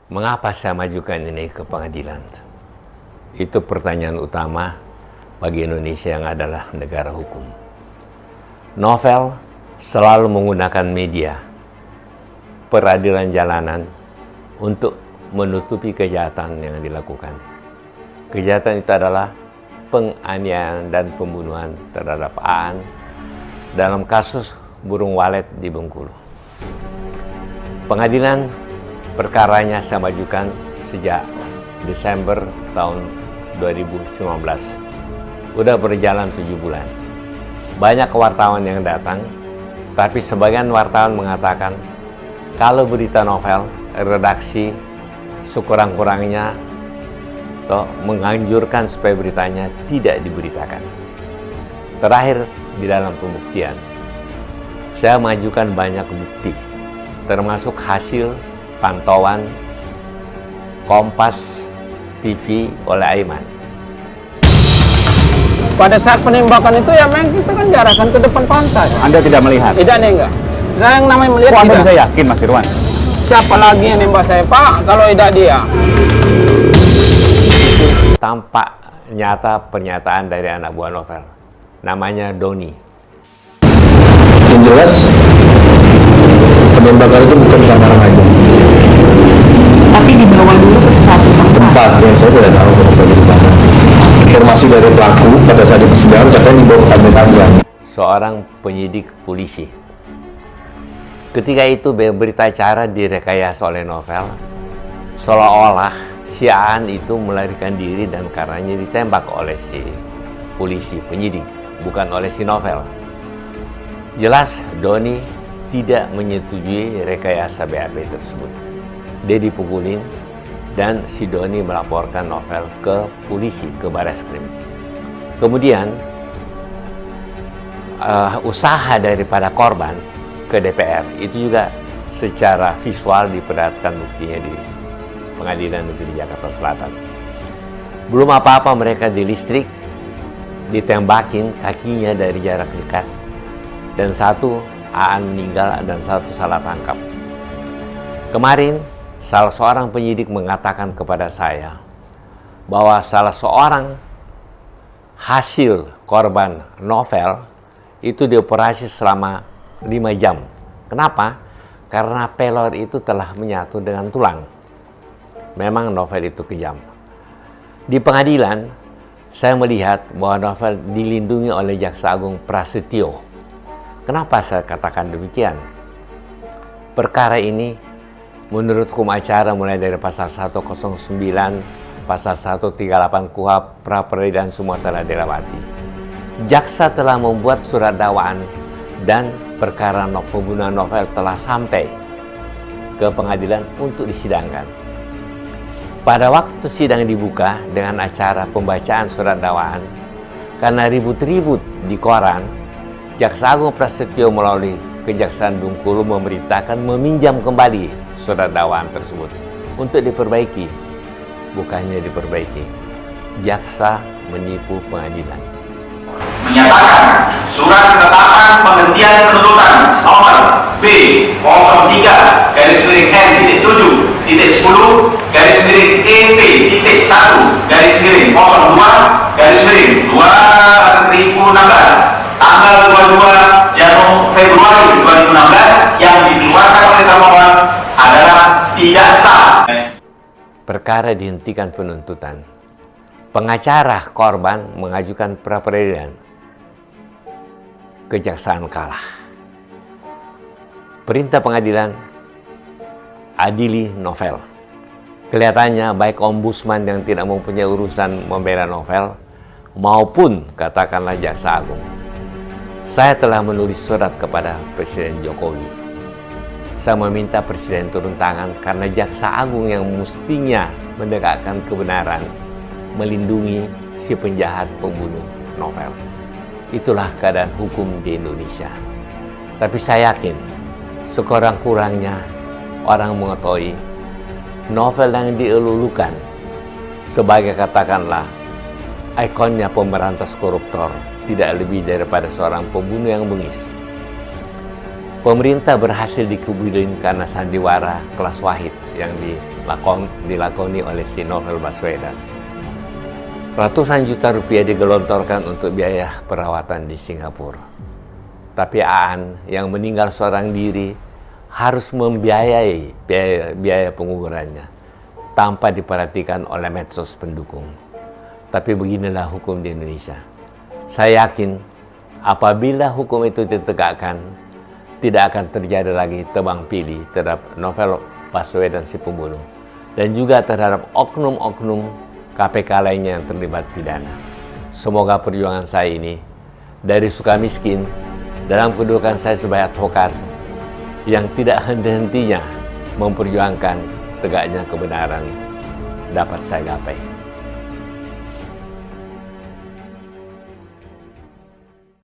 Mengapa saya majukan ini ke pengadilan? Itu pertanyaan utama bagi Indonesia yang adalah negara hukum. Novel selalu menggunakan media, peradilan jalanan untuk menutupi kejahatan yang dilakukan. Kejahatan itu adalah penganiayaan dan pembunuhan terhadap Aan dalam kasus burung walet di Bengkulu. Pengadilan perkaranya saya majukan sejak Desember tahun 2019. Udah berjalan 7 bulan. Banyak wartawan yang datang, tapi sebagian wartawan mengatakan kalau berita novel, redaksi sekurang-kurangnya menganjurkan supaya beritanya tidak diberitakan. Terakhir, di dalam pembuktian, saya majukan banyak bukti, termasuk hasil pantauan Kompas TV oleh Aiman. Pada saat penembakan itu ya memang kita kan diarahkan ke depan pantai. Anda tidak melihat? Tidak nih enggak. Saya yang namanya melihat. Kok Anda tidak. bisa yakin, Mas Irwan? Siapa lagi yang nembak saya, Pak? Kalau tidak dia. Tampak nyata pernyataan dari anak buah novel, namanya Doni. Yang jelas, penembakan itu bukan karena remaja. Tapi dibawa dulu ke suatu Tempat yang saya tidak tahu pada saat di mana. Informasi dari pelaku pada saat di persidangan katanya dibawa ke Pantai Tanjung. Seorang penyidik polisi. Ketika itu berita acara direkayasa oleh novel, seolah-olah si Aan itu melarikan diri dan karenanya ditembak oleh si polisi penyidik, bukan oleh si novel. Jelas Doni tidak menyetujui rekayasa BAP tersebut. Dia dipukulin dan si Doni melaporkan novel ke polisi, ke Bareskrim. Kemudian usaha daripada korban ke DPR itu juga secara visual diperlihatkan buktinya di Pengadilan Negeri Jakarta Selatan. Belum apa-apa mereka di listrik, ditembakin kakinya dari jarak dekat, dan satu Aan meninggal dan satu salah tangkap. Kemarin salah seorang penyidik mengatakan kepada saya bahwa salah seorang hasil korban novel itu dioperasi selama 5 jam. Kenapa? Karena pelor itu telah menyatu dengan tulang. Memang novel itu kejam. Di pengadilan, saya melihat bahwa novel dilindungi oleh Jaksa Agung Prasetyo. Kenapa saya katakan demikian? Perkara ini menurut hukum acara mulai dari pasal 109, pasal 138 KUHP, pra-peradilan semua telah dilewati. Jaksa telah membuat surat dakwaan dan perkara pembunuhan novel telah sampai ke pengadilan untuk disidangkan. Pada waktu sidang dibuka dengan acara pembacaan surat dakwaan, karena ribut-ribut di koran, Jaksa Agung Prasetyo melalui Kejaksaan Bengkulu memerintahkan meminjam kembali surat dakwaan tersebut untuk diperbaiki. Bukannya diperbaiki, jaksa menipu pengadilan. Menyatakan surat ketetapan penghentian penuntutan nomor B-3-10-7-1-02-2016 tanggal 22 Februari 2016 yang dikeluarkan oleh termohon adalah tidak sah. Perkara dihentikan penuntutan. Pengacara korban mengajukan pra-peradilan. Kejaksaan kalah. Perintah pengadilan adili novel. Kelihatannya baik ombudsman yang tidak mempunyai urusan membela novel maupun katakanlah Jaksa Agung. Saya telah menulis surat kepada Presiden Jokowi. Saya meminta Presiden turun tangan karena Jaksa Agung yang mestinya menegakkan kebenaran melindungi si penjahat pembunuh novel. Itulah keadaan hukum di Indonesia. Tapi saya yakin sekurang-kurangnya orang mengetahui novel yang dielulukan sebagai katakanlah ikonnya pemberantas koruptor tidak lebih daripada seorang pembunuh yang bengis. Pemerintah berhasil dikebulin karena sandiwara kelas wahid yang dilakoni oleh si Novel Baswedan. Ratusan juta rupiah digelontorkan untuk biaya perawatan di Singapura. Tapi Aan yang meninggal seorang diri harus membiayai biaya penguburannya tanpa diperhatikan oleh medsos pendukung. Tapi beginilah hukum di Indonesia. Saya yakin apabila hukum itu ditegakkan, tidak akan terjadi lagi tebang pilih terhadap Novel Baswedan si pembunuh dan juga terhadap oknum-oknum KPK lainnya yang terlibat pidana. Semoga perjuangan saya ini dari Sukamiskin dalam kedudukan saya sebagai advokat yang tidak henti-hentinya memperjuangkan tegaknya kebenaran dapat saya gapai.